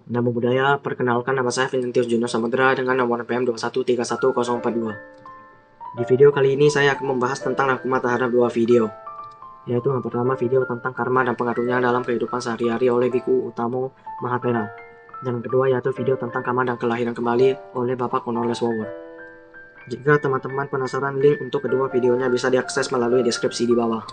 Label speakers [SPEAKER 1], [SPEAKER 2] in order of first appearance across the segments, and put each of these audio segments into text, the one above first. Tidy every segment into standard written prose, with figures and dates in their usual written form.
[SPEAKER 1] Namo Buddhaya, perkenalkan nama saya Vincentius Juno Samudra dengan nomor PM 2131042. Di video kali ini saya akan membahas tentang rangkuman terhadap dua video, yaitu yang pertama video tentang karma dan pengaruhnya dalam kehidupan sehari-hari oleh Biku Utamo Mahathera, dan yang kedua yaitu video tentang karma dan kelahiran kembali oleh Bapak Cornelius Wower. Jika teman-teman penasaran, link untuk kedua videonya bisa diakses melalui deskripsi di bawah.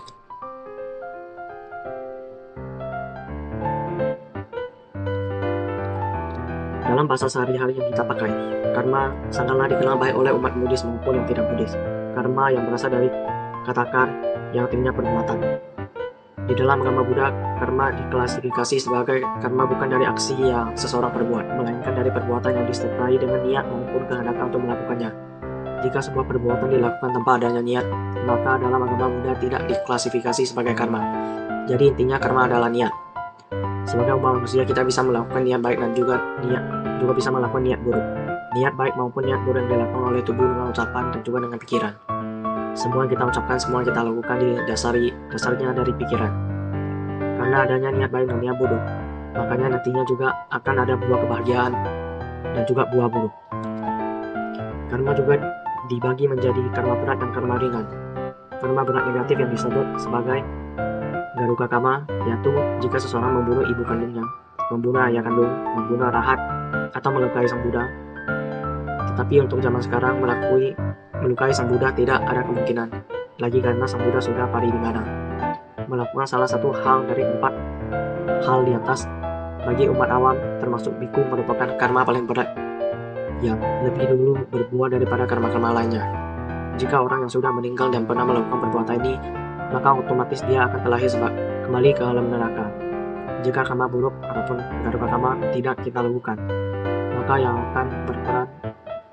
[SPEAKER 1] Dalam bahasa sehari-hari yang kita pakai, karma sangatlah dikenal baik oleh umat Buddhis maupun yang tidak Buddhis. Karma yang berasal dari kata kar, yang artinya perbuatan. Di dalam agama Buddha, karma diklasifikasi sebagai karma bukan dari aksi yang seseorang perbuat, melainkan dari perbuatan yang disertai dengan niat maupun kehendak untuk melakukannya. Jika sebuah perbuatan dilakukan tanpa adanya niat, maka dalam agama Buddha tidak diklasifikasi sebagai karma. Jadi intinya karma adalah niat. Sebagai umat manusia, kita bisa melakukan niat baik dan juga bisa melakukan niat buruk. Niat baik maupun niat buruk yang dilakukan oleh tubuh dengan ucapan dan juga dengan pikiran. Semua yang kita ucapkan, semua yang kita lakukan dasarnya dari pikiran. Karena adanya niat baik dan niat buruk, makanya nantinya juga akan ada buah kebahagiaan dan juga buah buruk. Karma juga dibagi menjadi karma berat dan karma ringan. Karma berat negatif yang disebut sebagai Garuka Kama, yaitu jika seseorang membunuh ibu kandungnya, membunuh ayah kandung, membunuh arahat, atau melukai sang Buddha. Tetapi untuk zaman sekarang melukai sang Buddha tidak ada kemungkinan, lagi karena sang Buddha sudah parinibbana. Melakukan salah satu hal dari 4 hal di atas bagi umat awam termasuk biku merupakan karma paling berat yang lebih dulu berbuah daripada karma-karma lainnya. Jika orang yang sudah meninggal dan pernah melakukan perbuatan ini, maka otomatis dia akan terlahir kembali ke alam neraka. Jika karma buruk ataupun garuka karma tidak kita lakukan, maka yang akan berperan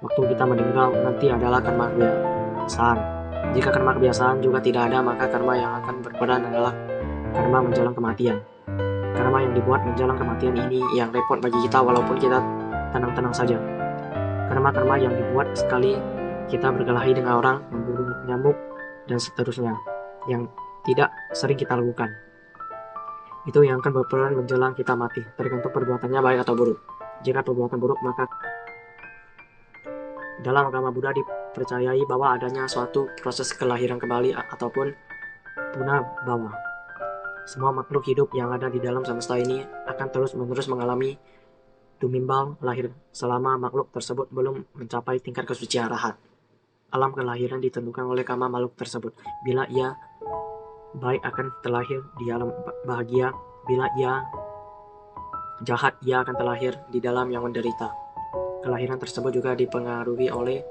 [SPEAKER 1] waktu kita meninggal nanti adalah karma kebiasaan. Jika karma kebiasaan juga tidak ada, maka karma yang akan berperan adalah karma menjelang kematian. Karma yang dibuat menjelang kematian ini yang repot bagi kita walaupun kita tenang-tenang saja. Karma-karma yang dibuat sekali kita berkelahi dengan orang, membunuh nyamuk, dan seterusnya, yang tidak sering kita lakukan. Itu yang akan berperan menjelang kita mati, tergantung perbuatannya baik atau buruk. Jika perbuatan buruk, maka dalam agama Buddha dipercayai bahwa adanya suatu proses kelahiran kembali ataupun punabhawa. Semua makhluk hidup yang ada di dalam semesta ini akan terus-menerus mengalami tumimbal lahir selama makhluk tersebut belum mencapai tingkat kesucian arahat. Alam kelahiran ditentukan oleh karma makhluk tersebut. Bila ia baik akan terlahir di alam bahagia, bila ia jahat ia akan terlahir di dalam yang menderita. Kelahiran tersebut juga dipengaruhi oleh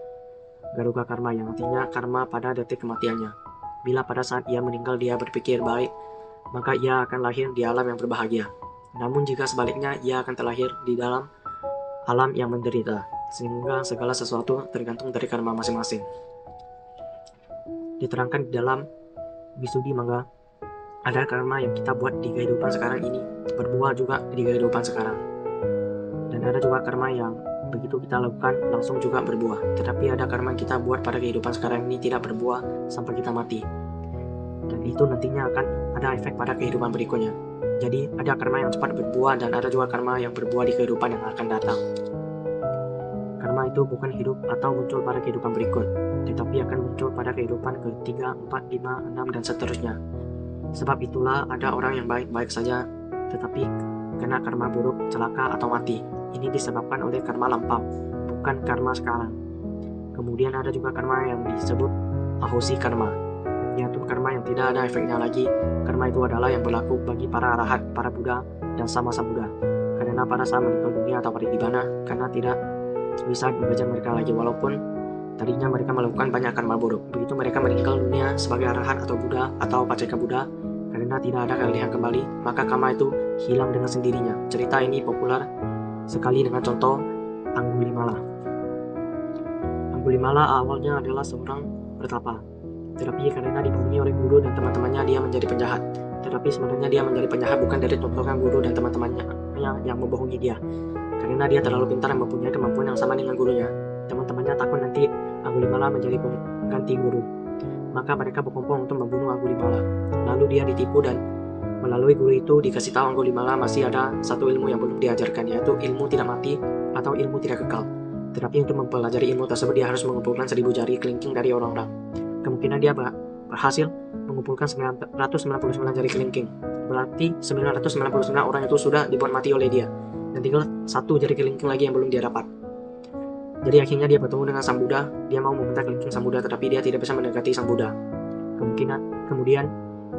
[SPEAKER 1] garuka karma yang artinya karma pada detik kematiannya. Bila pada saat ia meninggal dia berpikir baik, maka ia akan lahir di alam yang berbahagia. Namun jika sebaliknya ia akan terlahir di dalam alam yang menderita, sehingga segala sesuatu tergantung dari karma masing-masing. Diterangkan di dalam Visuddhimagga, ada karma yang kita buat di kehidupan sekarang ini berbuah juga di kehidupan sekarang. Dan ada juga karma yang begitu kita lakukan langsung juga berbuah. Tetapi ada karma yang kita buat pada kehidupan sekarang ini tidak berbuah sampai kita mati. Dan itu nantinya akan ada efek pada kehidupan berikutnya. Jadi ada karma yang cepat berbuah dan ada juga karma yang berbuah di kehidupan yang akan datang. Karma itu bukan hidup atau muncul pada kehidupan berikut, tetapi akan muncul pada kehidupan ke-3, 4, 5, 6, dan seterusnya. Sebab itulah ada orang yang baik-baik saja, tetapi kena karma buruk, celaka, atau mati. Ini disebabkan oleh karma lampau, bukan karma sekarang. Kemudian ada juga karma yang disebut ahosi karma, yaitu karma yang tidak ada efeknya lagi. Karma itu adalah yang berlaku bagi para arahat, para Buddha, dan sama-sama Buddha. Karena pada saat meninggal dunia atau parinibbana, karena tidak bisa mengejar mereka lagi walaupun tadinya mereka melakukan banyak karma buruk. Begitu mereka meninggal dunia sebagai arahat atau Buddha atau Paceka Buddha, karena tidak ada kalihan kembali, maka karma itu hilang dengan sendirinya. Cerita ini populer sekali dengan contoh Anggulimala. Anggulimala awalnya adalah seorang bertapa, tetapi karena dibohongi oleh guru dan teman-temannya dia menjadi penjahat. Tetapi sebenarnya dia menjadi penjahat bukan dari tontonan guru dan teman-temannya yang membohongi dia. Karena dia terlalu pintar dan mempunyai kemampuan yang sama dengan gurunya. Teman-temannya takut nanti Anggulimala menjadi pengganti guru. Maka mereka berkumpul untuk membunuh Anggulimala. Lalu dia ditipu dan Melalui guru itu dikasih tahu Angulimala masih ada satu ilmu yang belum diajarkan, yaitu ilmu tidak mati atau ilmu tidak kekal. Tetapi untuk mempelajari ilmu tersebut dia harus mengumpulkan 1000 jari kelingking dari orang-orang. Kemungkinan dia berhasil mengumpulkan 999 jari kelingking. Berarti 999 orang itu sudah dibuat mati oleh dia. Dan tinggal satu jari kelingking lagi yang belum dia dapat. Jadi akhirnya dia bertemu dengan Sang Buddha. Dia mau meminta kelingking Sang Buddha, tetapi dia tidak bisa mendekati Sang Buddha. Kemudian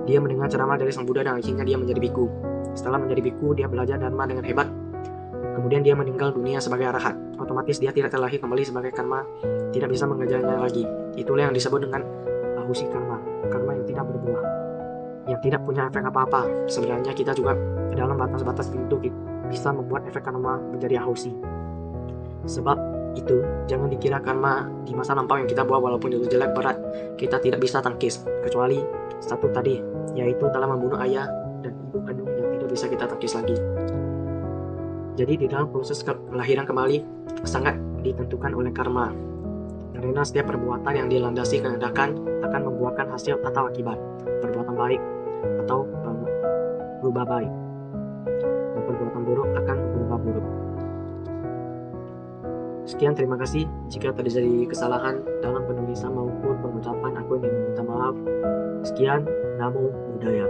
[SPEAKER 1] dia mendengar ceramah dari Sang Buddha dan akhirnya dia menjadi biku. Setelah menjadi biku, dia belajar dharma dengan hebat. Kemudian dia meninggal dunia sebagai arahat. Otomatis dia tidak terlahir kembali sebagai karma, tidak bisa mengejarnya lagi. Itulah yang disebut dengan ahusi karma, karma yang tidak berbuah, yang tidak punya efek apa-apa. Sebenarnya kita juga dalam batas-batas tertentu bisa membuat efek karma menjadi ahusi. Sebab itu, jangan dikira karma di masa lampau yang kita buat walaupun itu jelek berat, kita tidak bisa tangkis. Kecuali satu tadi, yaitu telah membunuh ayah dan ibu kandung yang tidak bisa kita tangkis lagi. Jadi di dalam proses kelahiran kembali sangat ditentukan oleh karma. Karena setiap perbuatan yang dilandasi kehendakan akan membuahkan hasil atau akibat. Perbuatan baik atau berubah baik. Dan perbuatan buruk akan berubah buruk. Sekian, terima kasih. Jika terjadi kesalahan dalam penulisan maupun pengucapan, aku ingin meminta maaf. Sekian, Namo Buddhaya.